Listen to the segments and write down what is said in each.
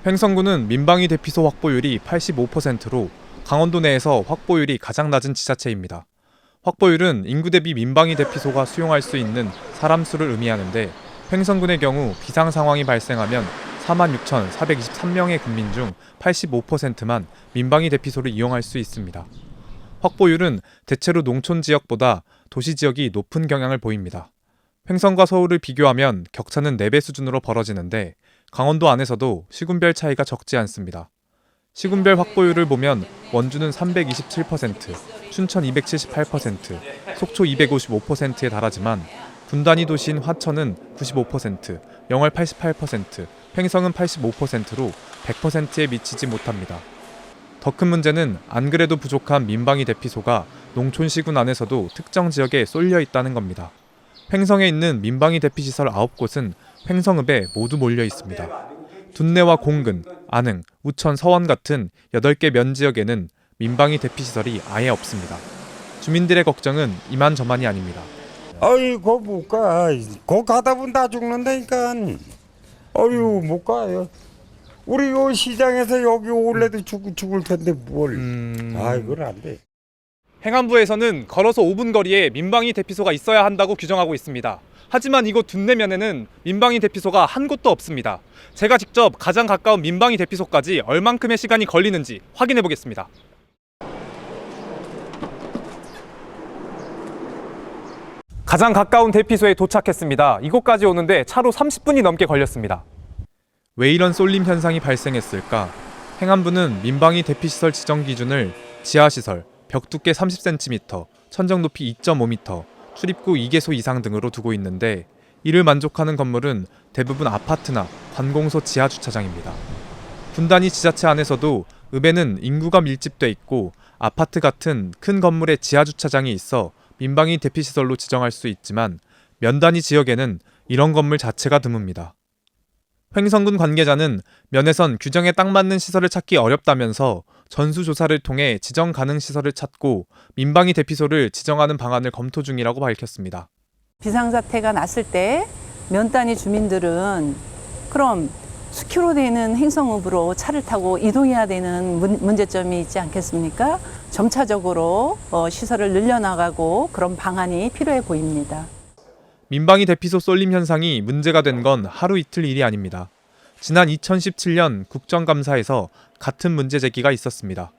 횡성군은 민방위 대피소 확보율이 85%로 강원도 내에서 확보율이 가장 낮은 지자체입니다. 확보율은 인구 대비 민방위 대피소가 수용할 수 있는 사람 수를 의미하는데 횡성군의 경우 비상 상황이 발생하면 46,423명의 군민 중 85%만 민방위 대피소를 이용할 수 있습니다. 확보율은 대체로 농촌 지역보다 도시 지역이 높은 경향을 보입니다. 횡성과 서울을 비교하면 격차는 4배 수준으로 벌어지는데 강원도 안에서도 시군별 차이가 적지 않습니다. 시군별 확보율을 보면 원주는 327%, 춘천 278%, 속초 255%에 달하지만 군단위 도시인 화천은 95%, 영월 88%, 횡성은 85%로 100%에 미치지 못합니다. 더 큰 문제는 안 그래도 부족한 민방위 대피소가 농촌 시군 안에서도 특정 지역에 쏠려 있다는 겁니다. 횡성에 있는 민방위 대피시설 9곳은 횡성읍에 모두 몰려 있습니다. 둔내와 공근, 안흥, 우천, 서원 같은 8개 면지역에는 민방위 대피시설이 아예 없습니다. 주민들의 걱정은 이만저만이 아닙니다. 아이고 못 가. 거 가다 보면 다 죽는다니까. 어휴 못 가요. 우리 요 시장에서 여기 올래도 죽을 텐데 뭘. 이건 안 돼. 행안부에서는 걸어서 5분 거리에 민방위 대피소가 있어야 한다고 규정하고 있습니다. 하지만 이곳 둔내면에는 민방위 대피소가 한 곳도 없습니다. 제가 직접 가장 가까운 민방위 대피소까지 얼만큼의 시간이 걸리는지 확인해 보겠습니다. 가장 가까운 대피소에 도착했습니다. 이곳까지 오는데 차로 30분이 넘게 걸렸습니다. 왜 이런 쏠림 현상이 발생했을까? 행안부는 민방위 대피시설 지정 기준을 지하시설, 벽 두께 30cm, 천정 높이 2.5m, 출입구 2개소 이상 등으로 두고 있는데 이를 만족하는 건물은 대부분 아파트나 관공서 지하 주차장입니다. 군단위 지자체 안에서도 읍에는 인구가 밀집돼 있고 아파트 같은 큰 건물에 지하 주차장이 있어 민방위 대피시설로 지정할 수 있지만 면단위 지역에는 이런 건물 자체가 드뭅니다. 횡성군 관계자는 면에선 규정에 딱 맞는 시설을 찾기 어렵다면서 전수조사를 통해 지정 가능 시설을 찾고 민방위 대피소를 지정하는 방안을 검토 중이라고 밝혔습니다. 비상사태가 났을 때 면단위 주민들은 그럼 수키로 되는 횡성읍으로 차를 타고 이동해야 되는 문제점이 있지 않겠습니까? 점차적으로 시설을 늘려나가고 그런 방안이 필요해 보입니다. 민방위 대피소 쏠림 현상이 문제가 된 건 하루 이틀 일이 아닙니다. 지난 2017년 국정감사에서 같은 문제 제기가 있었습니다.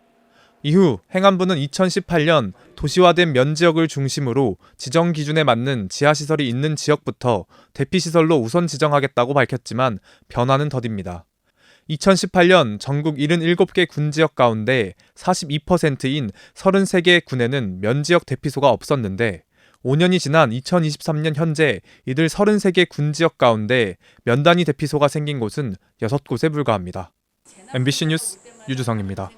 이후 행안부는 2018년 도시화된 면지역을 중심으로 지정 기준에 맞는 지하시설이 있는 지역부터 대피시설로 우선 지정하겠다고 밝혔지만 변화는 더딥니다. 2018년 전국 77개 군지역 가운데 42%인 33개 군에는 면지역 대피소가 없었는데 5년이 지난 2023년 현재 이들 33개 군지역 가운데 면단위 대피소가 생긴 곳은 6곳에 불과합니다. MBC 뉴스 유주성입니다.